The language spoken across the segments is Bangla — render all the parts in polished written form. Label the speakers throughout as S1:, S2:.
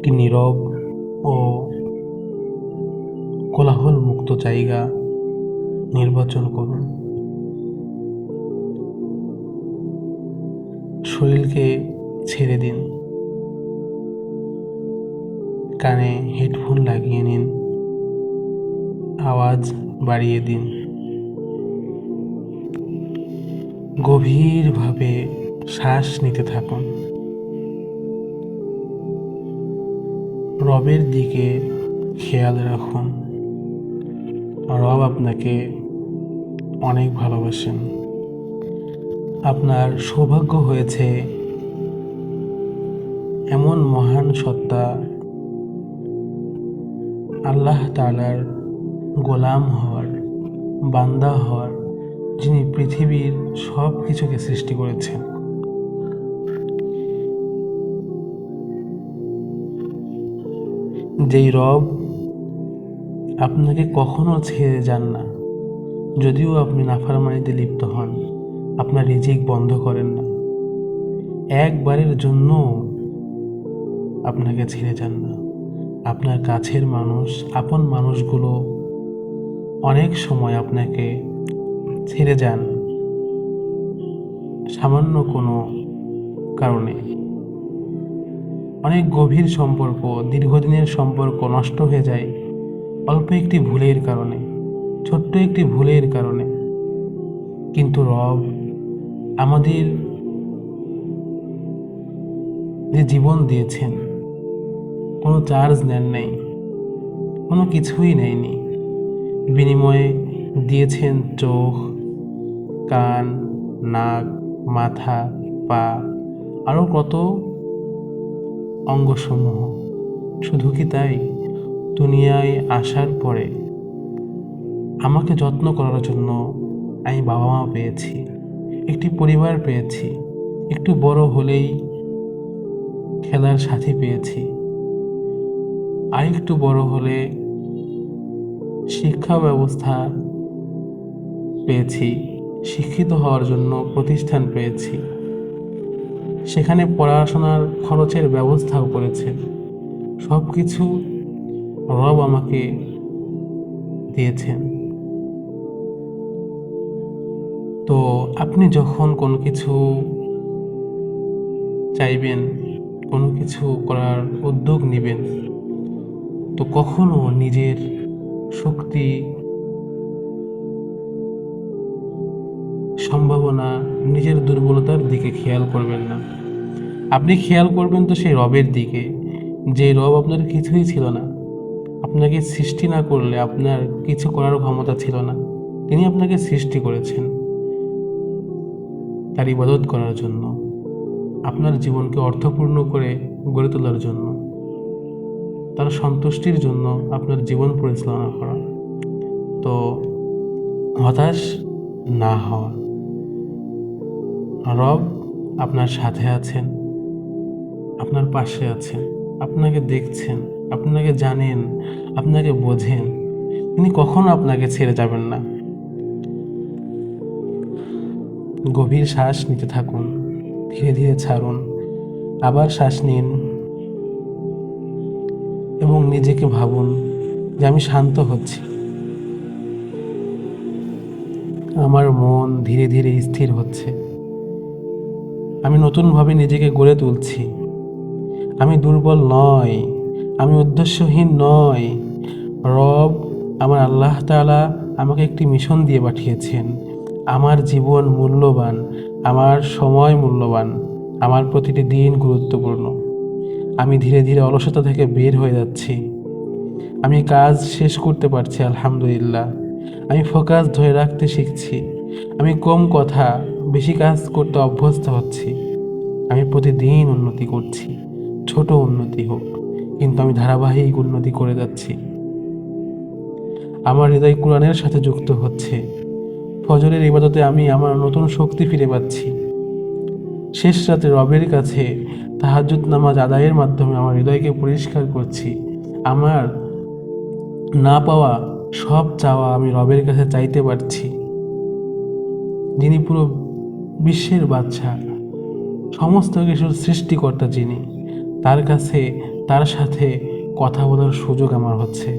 S1: একটি নীরব ও কোলাহল মুক্ত জায়গা নির্বাচন করুন। শরীরকে ছেড়ে দিন, কানে হেডফোন লাগিয়ে নিন, আওয়াজ বাড়িয়ে দিন, গভীরভাবে শ্বাস নিতে থাকুন। রবের দিকে খেয়াল রাখুন। রব আপনাকে অনেক ভালোবাসেন। আপনার সৌভাগ্য হয়েছে এমন মহান সত্তা আল্লাহ তাআলার গোলাম হওয়ার, বান্দা হওয়ার, যিনি পৃথিবীর সব কিছুকে সৃষ্টি করেছেন। যেই রব আপনাকে কখনো ছেড়ে যান না, যদিও আপনি নাফরমানিতে লিপ্ত হন, আপনার রিজিক বন্ধ করেন না, একবারের জন্য আপনাকে ছেড়ে যান না। আপনার কাছের মানুষ, আপন মানুষগুলো অনেক সময় আপনাকে ছেড়ে যান সামান্য কোনো কারণে। অনেক গভীর সম্পর্ক, দীর্ঘদিনের সম্পর্ক নষ্ট হয়ে যায় অল্প একটি ভুলের কারণে, ছোট্ট একটি ভুলের কারণে। কিন্তু রব আমাদের যে জীবন দিয়েছেন, কোনো চার্জ নেন নাই, কোনো কিছুই নেয়নি, বিনিময়ে দিয়েছেন চোখ, কান, নাক, মাথা, পা, আরও কত অঙ্গসমূহ। শুধু কি তাই, দুনিয়ায় আসার পরে আমাকে যত্ন করার জন্য আমি বাবা মা পেয়েছি, একটি পরিবার পেয়েছি, একটু বড় হলেই খেলার সাথী পেয়েছি, আর একটু বড় হলে শিক্ষা ব্যবস্থা পেয়েছি, শিক্ষিত হওয়ার জন্য প্রতিষ্ঠান পেয়েছি, সেখানে পড়াশোনার খরচের ব্যবস্থাও করেছেন। সব কিছু রব আমাকে দিয়েছেন। তো আপনি যখন কোনো কিছু চাইবেন, কোনো কিছু করার উদ্যোগ নেবেন, তো কখনো নিজের শক্তি, সম্ভাবনা, নিজের দুর্বলতার দিকে খেয়াল করবেন না। আপনি খেয়াল করবেন তো সেই রবের দিকে, যে রব আপনার কিছুই ছিল না। আপনাকে সৃষ্টি না করলে আপনার কিছু করার ক্ষমতা ছিল না। তিনি আপনাকে সৃষ্টি করেছেন তার ইবাদত করার জন্য, আপনার জীবনকে অর্থপূর্ণ করে গড়ে তোলার জন্য, তার সন্তুষ্টির জন্য আপনার জীবন পরিচালনা করা। তো হতাশ না হওয়া। রব আপনার সাথে আছেন, আপনার পাশে আছেন, আপনাকে দেখছেন, আপনাকে জানেন, আপনাকে বোঝেন। তিনি কখনো আপনাকে ছেড়ে যাবেন না। গভীর শ্বাস নিতে থাকুন, ধীরে ধীরে ছাড়ুন, আবার শ্বাস নিন এবং নিজেকে ভাবুন যে আমি শান্ত হচ্ছি, আমার মন ধীরে ধীরে স্থির হচ্ছে, আমি নতুনভাবে নিজেকে গড়ে তুলছি। আমি দুর্বল নয়, আমি উদ্দেশ্যহীন নয়। রব আমার আল্লাহ তাআলা আমাকে একটি মিশন দিয়ে পাঠিয়েছেন। আমার জীবন মূল্যবান, আমার সময় মূল্যবান, আমার প্রতিটি দিন গুরুত্বপূর্ণ। আমি ধীরে ধীরে অলসতা থেকে বের হয়ে যাচ্ছি। আমি কাজ শেষ করতে পারছি আলহামদুলিল্লাহ। আমি ফোকাস ধরে রাখতে শিখছি। আমি কম কথা বেশি কাজ করতে অভ্যস্ত হচ্ছি। আমি প্রতিদিন উন্নতি করছি, ছোট উন্নতি হোক, কিন্তু আমি ধারাবাহিক উন্নতি করে যাচ্ছি। আমার হৃদয় কোরআনের সাথে যুক্ত হচ্ছে। ফজরের ইবাদতে আমি আমার নতুন শক্তি ফিরে পাচ্ছি। শেষ রাতে রবের কাছে তাহাজ্জুদ নামাজ আদায়ের মাধ্যমে আমার হৃদয়কে পরিষ্কার করছি। আমার না পাওয়া সব চাওয়া আমি রবের কাছে চাইতে পারছি, যিনি পুরো বিশ্বের বাদশা, সমস্ত কিছুর সৃষ্টিকর্তা, যিনি, তার কাছে তার সাথে কথা বলার সুযোগ আমার হচ্ছে।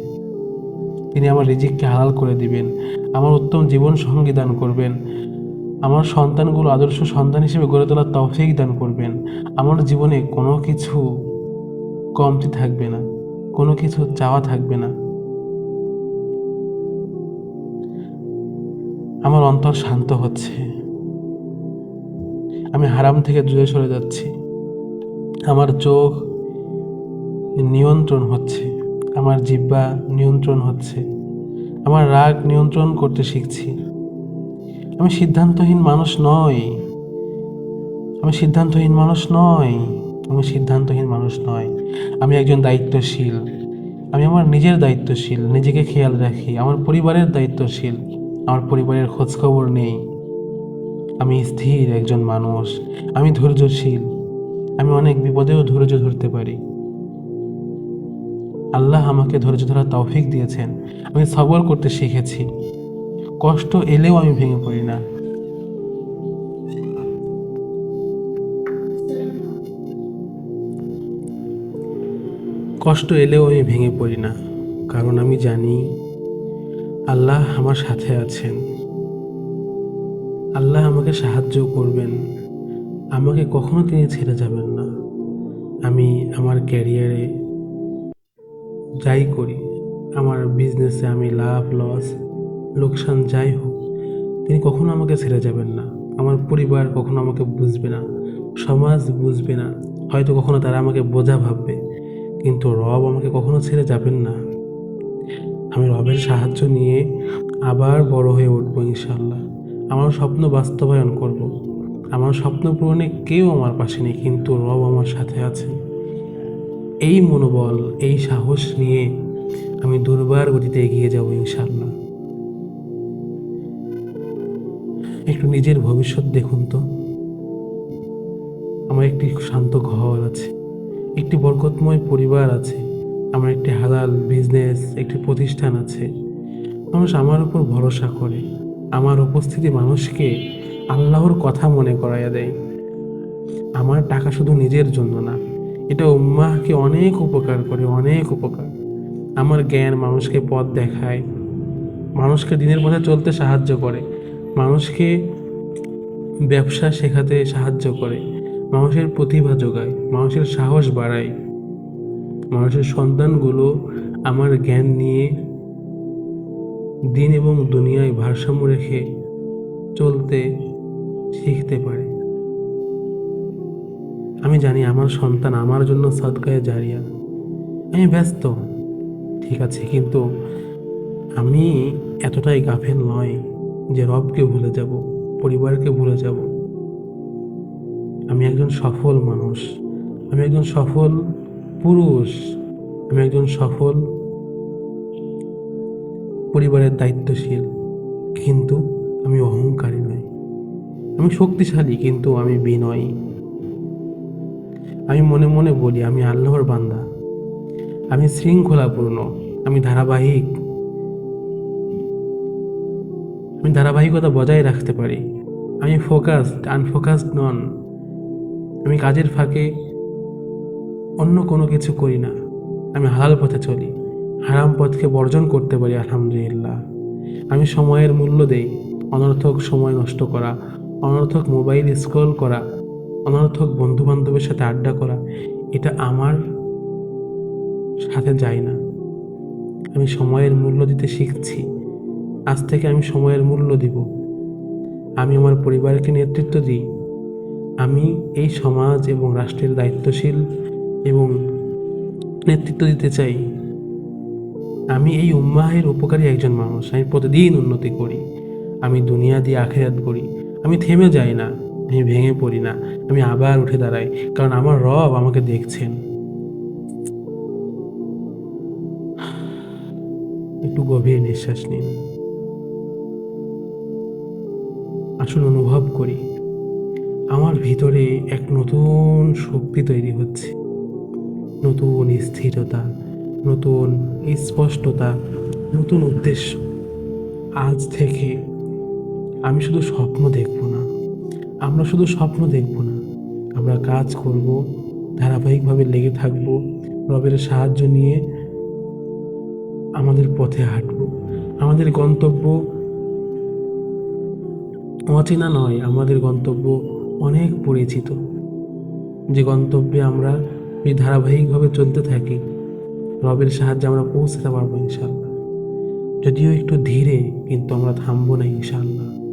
S1: তিনি আমার রিজিককে হালাল করে দিবেন, আমার উত্তম জীবন সঙ্গী দান করবেন, আমার সন্তানগুলো আদর্শ সন্তান হিসেবে গড়ে তোলার তৌফিক দান করবেন। আমার জীবনে কোনো কিছু কমতি থাকবে না, কোনো কিছু চাওয়া থাকবে না। আমার অন্তর শান্ত হচ্ছে, আমি হারাম থেকে দূরে সরে যাচ্ছি, আমার চোখ নিয়ন্ত্রণ হচ্ছে, আমার জিহ্বা নিয়ন্ত্রণ হচ্ছে, আমার রাগ নিয়ন্ত্রণ করতে শিখছি। আমি সিদ্ধান্তহীন মানুষ নই, আমি সিদ্ধান্তহীন মানুষ নই, আমি সিদ্ধান্তহীন মানুষ নয়। আমি একজন দায়িত্বশীল, আমি আমার নিজের দায়িত্বশীল, নিজেকে খেয়াল রাখি। আমার পরিবারের দায়িত্বশীল, আমার পরিবারের খোঁজখবর নেই। আমি স্থির একজন মানুষ, আমি ধৈর্যশীল, আমি অনেক বিপদেও ধৈর্য ধরতে পারি। আল্লাহ আমাকে ধৈর্য ধরার তৌফিক দিয়েছেন, আমি সবর করতে শিখেছি। কষ্ট এলেও আমি ভেঙে পড়ি না। কষ্ট এলেও আমি ভেঙে পড়ি না, কারণ আমি জানি আল্লাহ আমার সাথে আছেন। আল্লাহ আমাকে সাহায্য করবেন, আমাকে কখনো তিনি ছেড়ে যাবেন না। আমি আমার ক্যারিয়ারে যাই করি, আমার বিজনেসে আমি লাভ লস লোকসান যাই হোক, তিনি কখনো আমাকে ছেড়ে যাবেন না। আমার পরিবার কখনো আমাকে বুঝবে না, সমাজ বুঝবে না, হয়তো কখনো তারা আমাকে বোঝা ভাববে, কিন্তু রব আমাকে কখনো ছেড়ে যাবেন না। আমি রবের সাহায্য নিয়ে আবার বড় হয়ে উঠবো ইনশাল্লাহ। আমার স্বপ্ন বাস্তবায়ন করব। আমার স্বপ্ন পূরণে কেউ আমার পাশে নেই, কিন্তু রব আমার সাথে আছে। এই মনোবল, এই সাহস নিয়ে আমি দুর্বার গতিতে এগিয়ে যাব ইনশাল্লাহ। একটু নিজের ভবিষ্যৎ দেখুন তো। আমার একটি শান্ত ঘর আছে, একটি বরকতময় পরিবার আছে, আমার একটি হালাল বিজনেস, একটি প্রতিষ্ঠান আছে। মানুষ আমার উপর ভরসা করে, আমার উপস্থিতি মানুষকে আল্লাহর কথা মনে করাইয়া দেয়। আমার টাকা শুধু নিজের জন্য না, এটা উম্মাহকে অনেক উপকার করে, অনেক উপকার। আমার জ্ঞান মানুষকে পথ দেখায়, মানুষকে দিনের পথে চলতে সাহায্য করে, মানুষকে ব্যবসা শেখাতে সাহায্য করে, মানুষের প্রতিভা যোগায়, মানুষের সাহস বাড়ায়। মানুষের সন্তানগুলো আমার জ্ঞান নিয়ে দিন এবং দুনিয়ায় ভারসাম্য রেখে চলতে শিখতে পারে। আমি জানি আমার সন্তান আমার জন্য সদকায়ে জারিয়া। আমি ব্যস্ত, ঠিক আছে, কিন্তু আমি এতটাই গাফেল নয় যে রবকে ভুলে যাব, পরিবারকে ভুলে যাব। আমি একজন সফল মানুষ, আমি একজন সফল পুরুষ, আমি একজন সফল পরিবারের দায়িত্বশীল, কিন্তু আমি অহংকারী নই। আমি শক্তিশালী, কিন্তু আমি বিনয়ী। আমি মনে মনে বলি আমি আল্লাহর বান্দা, আমি শৃঙ্খলাপূর্ণ, আমি ধারাবাহিকতা বজায় রাখতে পারি। আমি আনফোকাসড নন। আমি কাজের ফাঁকে অন্য কোনো কিছু করি না। আমি হালাল পথে চলি, হারাম পথকে বর্জন করতে পারি আলহামদুলিল্লাহ। আমি সময়ের মূল্য দেই। অনর্থক সময় নষ্ট করা, অনর্থক মোবাইল স্ক্রল করা, অনর্থক বন্ধু বান্ধবের সাথে আড্ডা করা, এটা আমার সাথে যায় না। আমি সময়ের মূল্য দিতে শিখছি। আজ থেকে আমি সময়ের মূল্য দিব। আমি আমার পরিবারকে নেতৃত্ব দিই। আমি এই সমাজ এবং রাষ্ট্রের দায়িত্বশীল এবং নেতৃত্ব দিতে চাই। আমি এই উম্মাহের উপকারী একজন মানুষ। আমি প্রতিদিন উন্নতি করি, আমি দুনিয়া দিয়ে আখিরাত করি। আমি থেমে যাই না, আমি ভেঙে পড়ি না, আমি আবার উঠে দাঁড়াই, কারণ আমার রব আমাকে দেখছেন। একটু গভীর নিঃশ্বাস নিন, আসুন অনুভব করি আমার ভিতরে এক নতুন শক্তি তৈরি হচ্ছে, নতুন স্থিরতা, নতুন স্পষ্টতা, নতুন উদ্দেশ্য। আজ থেকে আমি শুধু স্বপ্ন দেখব না, আমরা শুধু স্বপ্ন দেখব না, আমরা কাজ করব, ধারাবাহিকভাবে লেগে থাকব, রবের সাহায্য নিয়ে আমাদের পথে হাঁটব। আমাদের গন্তব্য অচেনা নয়, আমাদের গন্তব্য অনেক পরিচিত। যে গন্তব্যে আমরা যদি ধারাবাহিকভাবে চলতে থাকি, রবের সাহায্যে আমরা পৌঁছতে পারবো ইনশাআল্লাহ। যদিও একটু ধীরে, কিন্তু আমরা থামবো না ইনশাআল্লাহ।